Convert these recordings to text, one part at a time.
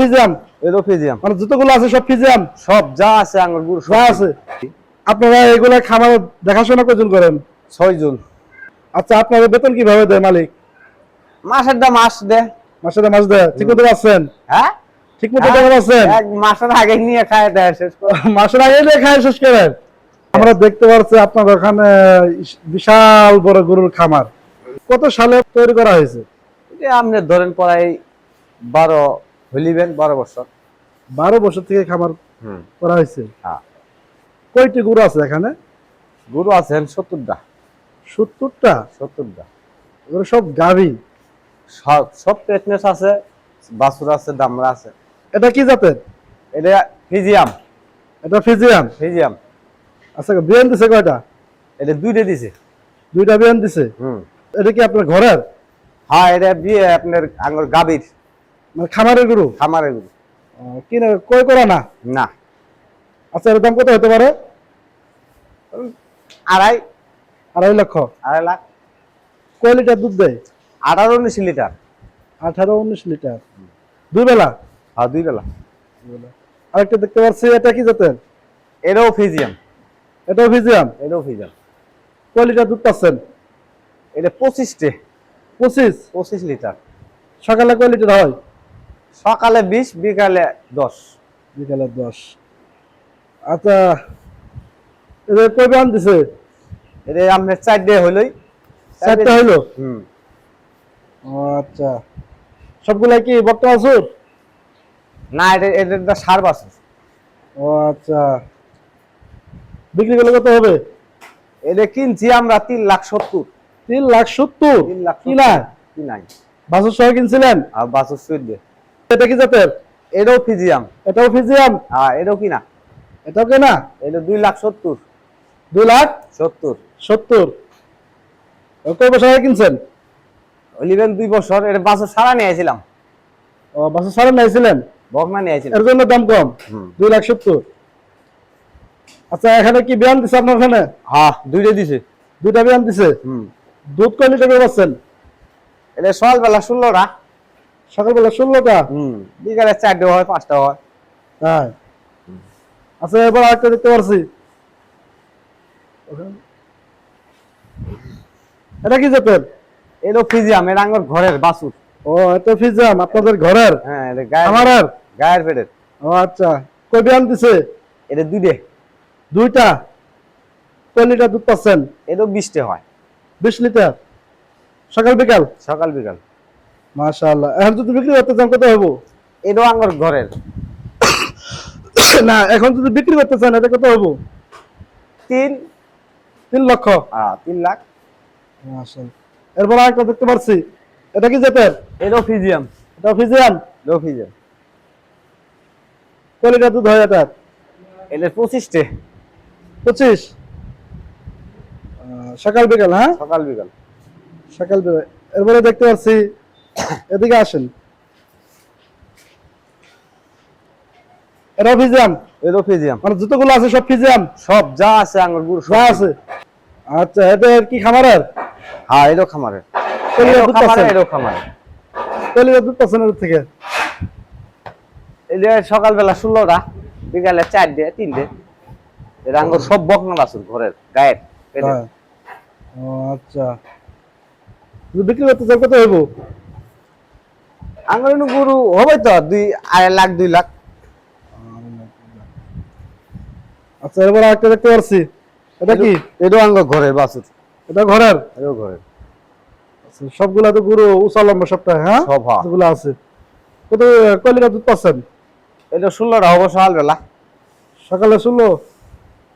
ফিজিয়াম এরও ফিজিয়াম, মানে যতগুলো আছে সব ফিজিয়াম, সব যা আছে আঙ্গুর গুড় যা আছে। আপনারা এগুলা খামার দেখাশোনা কজন করেন? 6 জন। আচ্ছা, আপনাদের বেতন কিভাবে দেয় মালিক? মাসের দাম মাস দে। মাস দেয়? ঠিক মতো পাচ্ছেন? হ্যাঁ, ঠিক মতো টাকা পাচ্ছেন? এক মাসের আগে নিয়ে খায় দেয় শেষ করে। মাসের আগে দিয়ে খায় শেষ করেন। আমরা দেখতে পাচ্ছি আপনার ওখানে বিশাল বড় গরুর খামার। কত সালে তৈরি করা হয়েছে? এটা আপনি ধরেন প্রায় 12 হইলিবেন, 12 বছর। 12 বছর থেকে খামার করা হয়েছে। হ্যাঁ। কয়টি গরু আছে এখানে? গরু আছেন 70টা। 70টা? 70টা। এগুলো সব গাভী? সব পেটনেস আছে, বাছুর আছে, দামড়া আছে। এটা কি জাতের? এটা ফিজিয়াম। এটা ফিজিয়াম? ফিজিয়াম। আচ্ছা, বিয়ান দিছে কয়টা? এটা দুইটা দিছে। দুইটা বিয়ান দিছে? এটা কি আপনার ঘরের? হ্যাঁ, এটা বিয়ে আপনার আঙ্গুর গাভীর, মানে খামারের গরু? খামারের গরু। কি না কয় করা না? না। আচ্ছা, এর দাম কত হতে পারে? আড়াই 2.5 লক্ষ। 2.5 লাখ। কয় লিটার দুধ দেয়? 18-19 লিটার। 18-19 লিটার দুই বেলা? হ্যাঁ, 2 বেলা। আরেকটা দেখতে পাচ্ছি, এটা কি জাতের? এটাও ফিজিয়াম। এটাও ফিজিয়াম? এটাও ফিজিয়াম। কয় লিটার দুধ পাচ্ছেন? এটা 25 25 লিটার। সকালে কয় লিটার হয়? সকালে 20, বিকালে 10। বিকালে 10। আচ্ছা, এদের কয় বিয়ান দিছে? এটা আপনার 4 হইলই। 4টা হইলো? ও আচ্ছা, সবগুলা কি বকটা বাছুর? না, এটা সার বাছুর। ও আচ্ছা, বিক্রি করলে কত হবে? এটা কিনছি আমরা 3,70,000। 3,70,000? 3,70,000 কি না কি নাই। বাছুর সহ কিনছিলেন? আর বাছুর সুইদে। এটা কি জাতের? এটাও ফিজিয়াম। এটাও ফিজিয়াম? হ্যাঁ, এটাও কিনা। এটাও কেনা? এটা 2,70,000। 2,70,000? 70। কয় বছর আগে কিনছেন? হইলিবেন 2 বছর। এটা বাছুর সারা নিয়ে আইছিলাম। ও, বাছুর সারা নিয়েছিলেন? বকনা নিয়ে আইছিলাম। এর জন্য দাম কম? 2,70,000। আচ্ছা, এখানে কি বিয়ান দিছে আপনার ওখানে? হ্যাঁ, দুইটা দিছে। দুইটা বিয়ান দিছে? দুধ কয় লিটার পাচ্ছেন? এটা সকালবেলা 16টা। সকালবেলা 16টা? বিকালে 4টা হয়, 5টা হয়। হ্যাঁ। আচ্ছা, এবার আরেকটা দেখতে পাচ্ছি, এটা কি জাতের? এটাও ফিজিয়াম। এটা আমার ঘরের বাছুর। ও, এটা ফিজিয়াম আপনাদের ঘরের? হ্যাঁ, এটা গায়ের, আমাদের গায়ের পেটের। ও আচ্ছা, কয় বিয়ান দিছে? এটা দুইটা। দুইটা? কয় লিটার দুধ পাচ্ছেন? এটাও 20টা হয়। 20 লিটার সকাল বিকাল? সকাল বিকাল। মাশাআল্লাহ। এখন যদি বিক্রি করতে চান কত হবো? এটাও আমার ঘরের। না, এখন যদি বিক্রি করতে চান এটা কত হবো? 3 লক্ষ? 3 লাখ। মাশাআল্লাহ। এরপর আরেকটা দেখতে পাচ্ছি, এটা কি জাতের? এটাও ফিজিয়াম। এটা ফিজিয়াম? এটাও ফিজিয়াম। কয় লিটার দুধ হয় এটা? এটা 25টা। 25? সকাল বিকাল? হ্যাঁ, সকাল বিকাল। সকাল বিকাল। এরপরে দেখতে পাচ্ছি, এদিকে আসেন, এটা ফিজিয়াম? এটাও ফিজিয়াম। মানে যতগুলো আছে সব ফিজিয়াম? সব যা আছে আঙ্গুর গুড় যা আছে। আচ্ছা, এটা কি খামারের? হ্যাঁ, এটাও খামারের। কয় লিটার দুধ পাচ্ছেন? এটাও খামারের। কয় লিটার দুধ পাচ্ছেন এর থেকে? এটা সকালবেলা 16টা, বিকালে 4টে, 3টে। এটা আঙ্গুর সব বকনা বাছুর ঘরের গায়ের পেটের। ও আচ্ছা, যদি বিক্রি করতে চান কত হইব? আঙ্গুর গরু হবে তো 2.5 লাখ, 2 লাখ। আচ্ছা, এরপর আরেকটা দেখতে পাচ্ছি, এটা কি? এটাও আঙ্গুর ঘরের বাছুর। এটা ঘরের? এটাও ঘরের। আচ্ছা, সবগুলা তো গরু উঁচা লম্বা সবটা? হ্যাঁ, সব। হ্যাঁ, যেগুলো আছে। কত, কয় লিটার দুধ পাচ্ছেন? এটা 16টা হবে সকালবেলা। সকালে 16,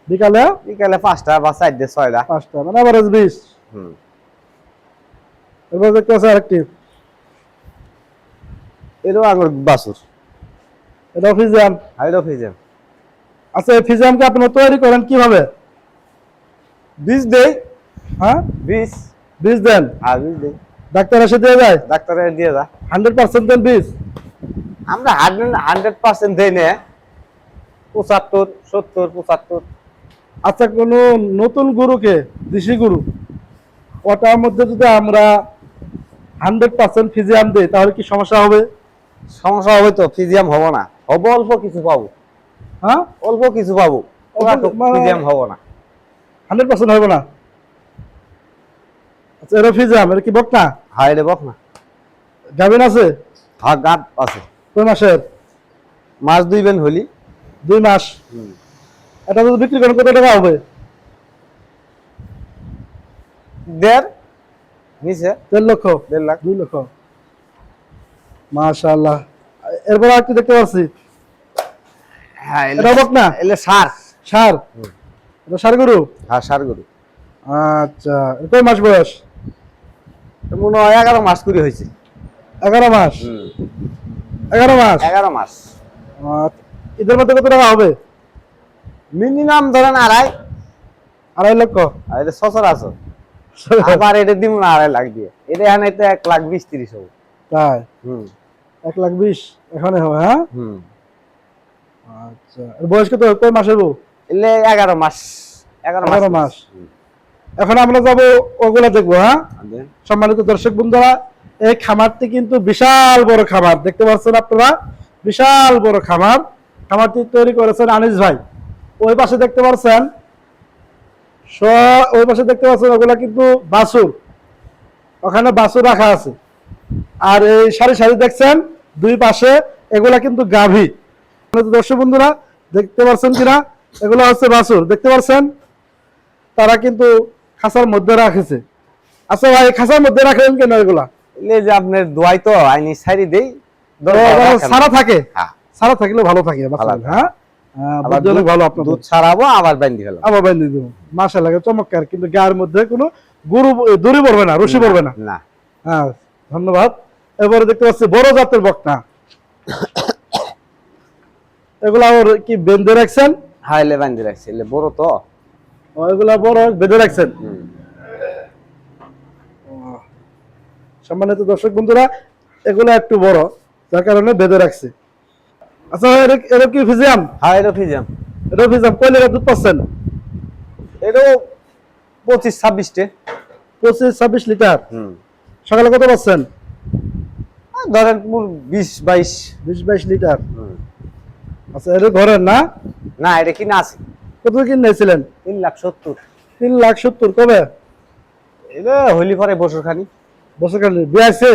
বিকালে বিকালে 5টা বা 4টে, 6টা। 5টা, মানে এভারেজ 20। এরপর দেখতে পাচ্ছি আরেকটি, এটাও আঙ্গুর বাছুর। এটা ফিজিয়াম? এটাও ফিজিয়াম। আচ্ছা, এই ফিজিয়ামকে আপনারা তৈরি করেন কিভাবে? বীজ দেই। হ্যাঁ, বীজ। বীজ দেন? হ্যাঁ, বীজ দেই। ডাক্তার এসে দিয়ে যায়? ডাক্তারে দিয়ে যা। 100% দেন বীজ? আমরা 100% দেই না। 75, 70, 75। আচ্ছা, কোন নতুন গরুকে, দেশি গরু, ওটার মধ্যে যদি আমরা 100% ফিজিয়াম দেই তাহলে কি সমস্যা হবে? সমস্যা হবে তো, ফিজিয়াম হবো না, হবো অল্প কিছু পাবো, হ্যাঁ অল্প কিছু পাবো, মানে- ফিজিয়াম হবো না। 100% হবে না। আচ্ছা এটা ফিজাম, এটা কি বকনা? হ্যাঁ এটা বক না। গাভিন আছে? হ্যাঁ গাব আছে। কয় মাসের? মাস 2 বেন হলি। 2 মাস। এটা যদি বিক্রি করেন কত টাকা হবে? দেড় নিচে 1.5 লক্ষ, 1.5 লাখ। 2 লক্ষ। মাশাআল্লাহ। এরপর আর কি দেখতে পাচ্ছি? হ্যাঁ এটা বকনা? এলে সার। সার? এটা সার গরু? হ্যাঁ সার গরু। আচ্ছা, এটা কয় মাস বয়স? মনে হয় 11 মাস করে হয়েছে। 11 মাস। 11 মাস। 11 মাস। এদের মধ্যে কত টাকা হবে? মিনিমাম ধরেন 2.5। 2.5 লক্ষ। আর এটা সচরাচর। আবার এটা দিব না 2.5 লাখ দিয়ে। এটা এখানে তো 1,20,30 হবে। তাই? 1,20,000 এখানে হবে, হ্যাঁ? আচ্ছা, এর বয়স কত? কয় মাসের বউ? এলে 11 মাস। 11 মাস। এখন আমরা যাব ওগুলা দেখবো, হ্যাঁ? সম্মানিত দর্শক বন্ধুরা, এই খামারটি কিন্তু বিশাল বড় খামার, দেখতে পাচ্ছেন আপনারা, বিশাল বড় খামার। খামারটি তৈরি করেছেন আনিস ভাই। ওই পাশে দেখতে পাচ্ছেন, ওই পাশে দেখতে পাচ্ছেন ওগুলা কিন্তু বাছুর, ওখানে বাছুর রাখা আছে। আর এই সারি সারি দেখছেন দুই পাশে, এগুলা কিন্তু গাভী। দর্শক বন্ধুরা দেখতে পাচ্ছেন কিনা, এগুলো হচ্ছে বাছুর, দেখতে পাচ্ছেন। তারা কিন্তু খাঁচার মধ্যে রাখেছে। আচ্ছা ভাই, খাঁচার মধ্যে রাখেন কেন এগুলা? এলে যে আপনার দোয়াই তো আইনি সারি দেই, সারা থাকে? হ্যাঁ সারা থাকলে ভালো থাকে, হ্যাঁ। আবার বুদ্ধি অনেক ভালো আপনার। দুধ ছাড়াবো আবার বাইন্ধি ফেলাম, আবার বাইন্ধি দেব। মাশাআল্লাহ, চমৎকার। কিন্তু গায়ের মধ্যে কোনো গরু দড়ি পড়বে না, রশি পড়বে না। না। হ্যাঁ, ধন্যবাদ। এবারে দেখতে পাচ্ছি বড় জাতের বকনা। এগুলা ওর কি বেঁধে রাখছেন? হ্যাঁ এলে বাইন্ধি রাখছি, এলে বড় তো। এগুলা বড় বেঁধে রাখছেন। সম্মানিত দর্শক বন্ধুরা, এগুলা একটু বড়, যার কারণে বেঁধে রাখছে। আচ্ছা, এটা কি ফিজিয়াম? হ্যাঁ এটা ফিজিয়াম। এটা ফিজিয়াম। কয় লিটার দুধ পাচ্ছেন? এটাও 25-26 25-26 লিটার। সকালে কত পাচ্ছেন? ধরেন 20-22। 20-22 লিটার। আচ্ছা, এটা ঘরের না? না এটা কিনা আছে। কত কিনেছিলেন? 3,70,000। 3,70,000। কবে? এটা হইলি পরে বছর খানি। বছর কাল বিয়ে আছে?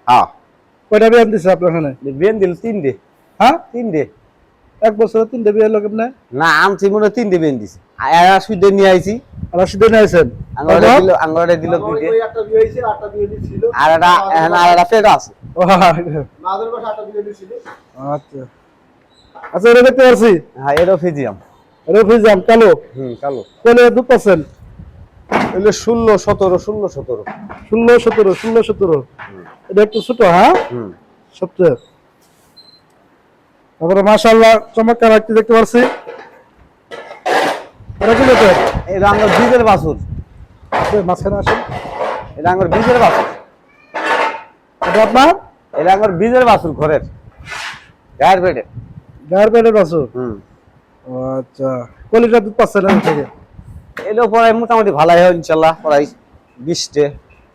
হ্যাঁ। কয়টা বিয়ে দিছে আপনার এখানে? বিয়ে দিল 3 ডে। হ্যাঁ, 3 ডে। এক বছরে 3টা বিয়ে লোক আপনি? না আনছি মনে 3 ডে বিয়ে দিছে। আয়া সুদে নিয়ে আইছি। আর আসলে নিয়ে আইছেন? আঙ্গরে দিল 2 ডে। একটা বিয়ে হইছে, আটটা বিয়ে দিছিল। আর এটা এখন আর এটা পেট আছে। মাদের বাসা আটটা বিয়ে দিছিল। আচ্ছা আচ্ছা, এটা দেখতে পাচ্ছি। হ্যাঁ এটা ফিজিয়াম। এটা ফিজিয়াম কালো। কালো। কলে দুধ পাচ্ছেন? এলে 16-17, 16-17। 16-17, 16-17। এটা একটু ছোট, হ্যাঁ? সবচেয়ে। তারপরে মাশাআল্লাহ চমৎকার একটি দেখতে পাচ্ছি। এটা কি লেটার? এটা আঙ্গর বীজের বাছুর। মাঝখানে আসেন। এটা আঙ্গর বীজের বাছুর। এটা আপনার? এটা আঙ্গর বীজের বাছুর ঘরের। গায়ের পেটে। গায়ের পেটের বাছুর। ও আচ্ছা, কয় লিটার দুধ পাচ্ছেন এর থেকে? এলো পরে মোটামুটি ভালোই হয় ইনশাআল্লাহ, প্রায় 20টে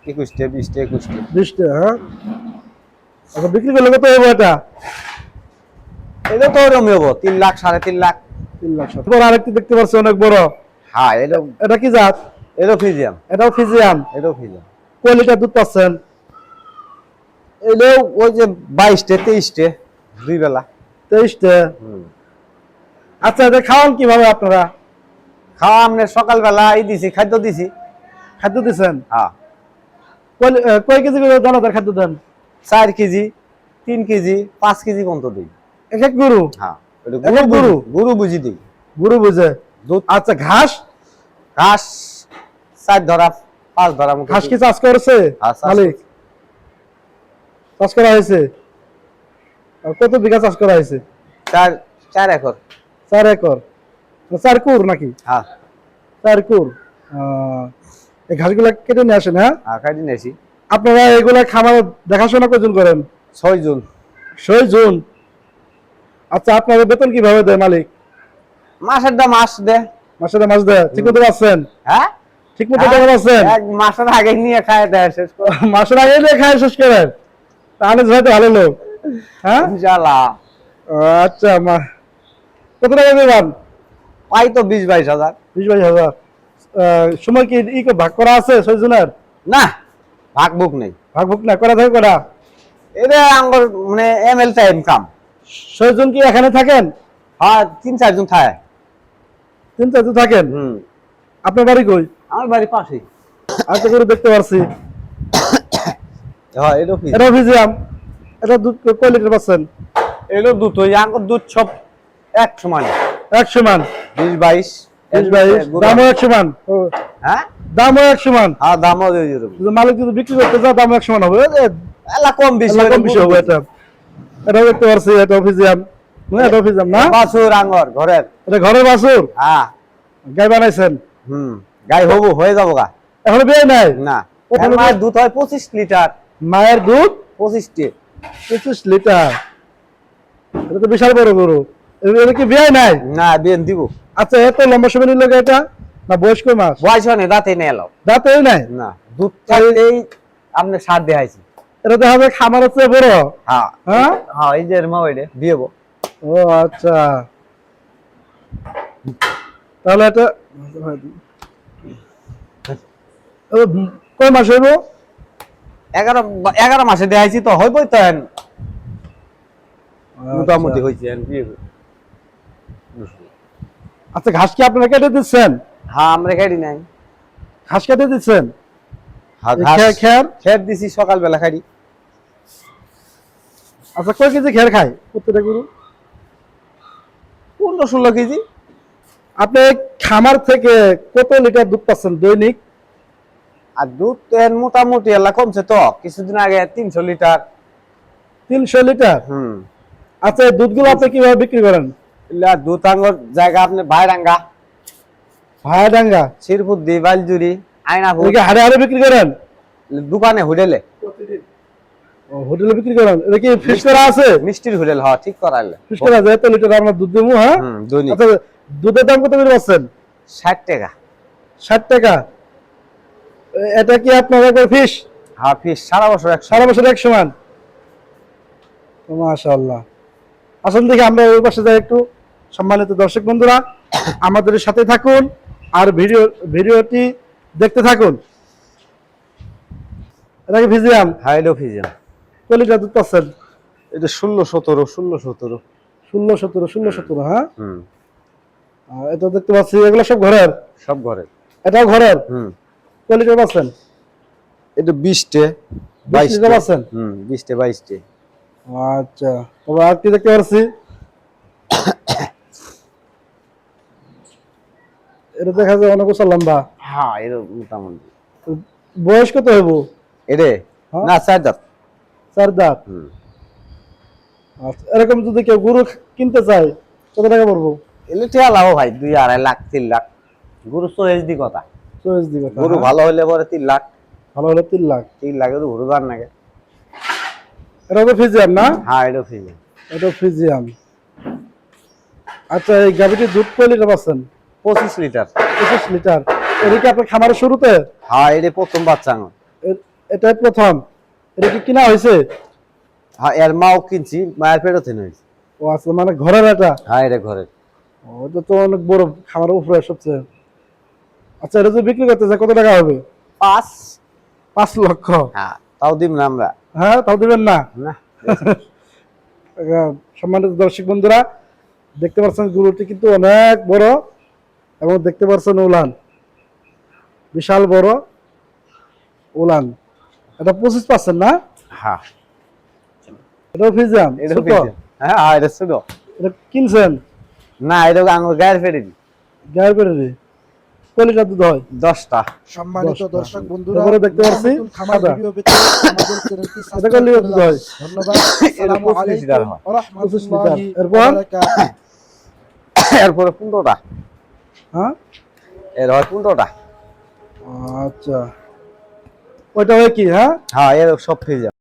21টে 20টে 21টে 20টা, হ্যাঁ। আচ্ছা, বিক্রি করলে কত হবে এটা? এলো তো ওরকমই হবো 3 লাখ 3.5 লাখ। 3 লাখ। তারপর আরেকটি দেখতে পাচ্ছি অনেক বড়। হ্যাঁ এলো। এটা কি জাত? এলো ফিজিয়াম। এটাও ফিজিয়াম। এলো ফিজিয়াম। কয় লিটার দুধ পাচ্ছেন? এলো ওই যে 22টে 23টে 2 বেলা। 23টা। আচ্ছা, এটা খাওয়ান কিভাবে আপনারা? খাওয়া আমরা সকালবেলা দিছি, খাদ্য দিছি। খাদ্য দিচ্ছেন? হ্যাঁ। কয় কেজি করে দানাদার খাদ্য দেন? 4 কেজি 3 কেজি 5 কেজি পর্যন্ত দিই। এক এক গরু? হ্যাঁ এক এক গরু? গরু বুঝি দিই। গরু বুঝে দুধ। আচ্ছা, ঘাস? ঘাস 4 ধরা 5 ধরা মতো। ঘাস কি চাষ করেছে মালিক? চাষ করা হয়েছে? আর কত বিঘা চাষ করা হয়েছে? 4 একর। 4 একর। 4 কুর নাকি? হ্যাঁ 4 কুর। এই ঘাসগুলা কেটে নিয়ে আসেন, হ্যাঁ? হ্যাঁ খাইতে নিয়েছি। আপনারা এগুলা খামার দেখাশোনা কজন করেন? 6 জন। 6 জন। আচ্ছা, আপনাদের বেতন কিভাবে দেয় মালিক? মাসের দা মাস দে। মাসে মাস দেয়? ঠিক মতো পাচ্ছেন? হ্যাঁ ঠিক মতো টাকা পাচ্ছেন? এক মাসের আগে নিয়ে খায় দেয় শেষ করে। মাসের আগে দিয়ে খায় শেষ করেন? তাহলে হয়তো ভালো লোক। হ্যাঁ ইনশাআল্লাহ। আচ্ছা মা কত টাকা দেবেন? পাই তো 20-22 হাজার। 20-22 হাজার। সময় কি ভাগ করা আছে 6 জনের? না, ভাগ বুক নেই। ভাগ ভুগ না করা থাকে করা? এটা আমার মানে এমএল টাইম কাম। 6 জন কি এখানে থাকেন? হ্যাঁ, 3-4 জন থাকে। 3-4 জন থাকেন। আপনার বাড়ি কই? আমার বাড়ি পাশেই। আচ্ছা করে দেখতে পারছি। হ্যাঁ, এটা কি? এটা ফিজিয়াম। এটা দুধ কয় লিটার পাচ্ছেন? এলো দুধ, ওই আঙ্গুর দুধ সব এক সমান। 1 সমান। 20-22। 20-22 দামও 1 সমান। হ্যাঁ, দামও 1 সমান। হ্যাঁ, দামও দিয়ে দিলাম। যদি মালিক যদি বিক্রি করতে চায় দামও 1 সমান হবে। এলা কম বেশি কম বেশি হবে এটা। এটা দেখতে পারছি এটা ফিজিয়াম। এটা ফিজিয়াম না? বাছুর আঙ্গুর ঘরের। এটা ঘরের বাছুর? হ্যাঁ। গাই বানাইছেন? গাই হবো হয়ে যাবো গা। এখনো বিয়ে নাই? না, ওখানে মায়ের দুধ হয় 25 লিটার। মায়ের দুধ 25টি। 25 লিটার। এটা তো বিশাল বড় গরু। এটা কি বিয়ে নাই? না, বিয়ে দিব। আচ্ছা এত লম্বা সময় নিল এটা না বয়স কয় মাস? বয়স হয় দাঁতে নেই এলো। দাঁতেই নাই? না, দুধ চাইলেই আপনি সার দেখাইছি। এটা দেখা যায় খামারের চেয়ে বড়। হ্যাঁ হ্যাঁ হ্যাঁ, এই যে মা ওইটা বিয়েবো। ও আচ্ছা, তাহলে এটা কয় মাস হইব? 11 মাসে দেখাইছি তো হইবই তো এখন। মোটামুটি হয়েছে এখন বিয়ে। আচ্ছা ঘাস কি আপনারা কেটে দিচ্ছেন? হ্যাঁ, আমরা খাইনি নাই। ঘাস কেটে দিচ্ছেন? হ্যাঁ, খের দিছি সকালবেলা খাইনি। আচ্ছা কয় কেজি খের খায় প্রত্যেকটা গরু? 15-16 কেজি। আপনি খামার থেকে কত লিটার দুধ পাচ্ছেন দৈনিক? আর দুধ তো এখন মোটামুটি এলা কমছে তো, কিছুদিন আগে 300 লিটার। 300 লিটার? আচ্ছা এই দুধগুলো আপনি কিভাবে বিক্রি করেন? দুধ আঙ্গুর জায়গা আপনি ভাইরাঙ্গা, ভায়াডাঙ্গা, শিরপুদ্দি, বাইলজুরি, আয়নাপুর। হাড়ে হাড়ে বিক্রি করেন? দোকানে হোটেলে। ও হোটেলে বিক্রি করেন? এটা কি ফিক্স করা আছে? মিষ্টির হোটেল, হ্যাঁ ঠিক করাইলে। ফিক্স করা আছে এত লিটার আমরা দুধ দেবো? হ্যাঁ দৈনিক। আচ্ছা দুধের দাম কত করে পাচ্ছেন? 60 টাকা। 60 টাকা। এটা কি আপনার একবার ফিস? হ্যাঁ, ফিস সারা বছর 100। সারা বছর 1 সমান? মাশাআল্লাহ। আসুন দেখি আমরা ওই পাশে যাই একটু। সম্মানিত দর্শক বন্ধুরা আমাদের সাথে থাকুন আর ভিডিওটি দেখতে থাকুন। এটা কি ফিজিয়াম? হ্যাঁ, এটা ফিজিয়াম। কয় লিটার দুধ পাচ্ছেন? এটা 16-17। 16-17 হ্যাঁ। আর এটা দেখতে পাচ্ছি এগুলো সব ঘরের? সব ঘরের। এটাও ঘরের? কয় লিটার পাচ্ছেন? এটা 20 লিটার পাচ্ছেন? 20-22। আচ্ছা তবে আর কি দেখতে পাচ্ছি এটা দেখা যায় অনেক উঁচা লম্বা। হ্যাঁ, এটা মোটামুটি। বয়স কত হইব এরে? হ্যাঁ? না, 4 দাঁত। 4 দাঁত। আচ্ছা এরকম যদি কেউ গরু কিনতে চায় কত টাকা পড়বো? এলে টিয়া লাভ ভাই, 2-2.5 লাখ 3 লাখ। গরু তো এইচডি কথা। চয়েস দিবে গরু ভালো হইলে পরে 3 লাখ। ভালো হলে 3 লাখ। 3 লাখের গরু দান নাকি? এটা তো ফিজিয়াম না? হ্যাঁ, এটা ফিজিয়াম। এটা ফিজিয়াম। আচ্ছা এই গাভীটির দুধ কয় লিটার পাচ্ছেন? 25 লিটার। 25 লিটার। এটা কি আপনার খামারের শুরুতে? হ্যাঁ, এটা প্রথম বাচ্চা আমার। এটাই প্রথম? এটা কি কিনা হয়েছে? হ্যাঁ, এর মাও কিনছি, মায়ের পেটও থেকে হয়েছে। ও আচ্ছা মানে ঘরের এটা? হ্যাঁ, এটা ঘরের। ওটা তো অনেক বড় খামারের উপরে সবচেয়ে। আচ্ছা এটা যদি বিক্রি করতে চায় কত টাকা হবে? 5 লক্ষ? হ্যাঁ, তাও দিব না আমরা। হ্যাঁ তাও দিবেন না? না। সম্মানিত দর্শক বন্ধুরা দেখতে পাচ্ছেন গরুটি কিন্তু অনেক বড় এবং দেখতে পাচ্ছেন উলান বিশাল বড় উলান। এটা 25 পাচ্ছেন না? হ্যাঁ, এটাও ফিজিয়াম? এটা ফিজিয়াম। হ্যাঁ, এটা ছোট। এটা কিনছেন? না, এটা আঙ্গুর গায়ের পেটে দি। গায়ের পেটে দি। কয় লিটার দুধ হয়? 10টা। সম্মানিত দর্শক বন্ধুরা তারপরে দেখতে পাচ্ছি খামার সাদা। ভিডিও পেতে আমাদের চ্যানেলটি এটা সাবস্ক্রাইব কয় লিটার করে দুধ হয়? ধন্যবাদ। এটা আসসালামু 25 লিটার আলাইকুম হয়। ওয়া রাহমাতুল্লাহি 25 লিটার। ওয়া এরপর? বারাকাতুহু। এরপরে 15টা। হ্যাঁ এর হয় 15টা। আচ্ছা ওইটা হয় কি? হ্যাঁ হ্যাঁ, এর সব ফিজিয়াম।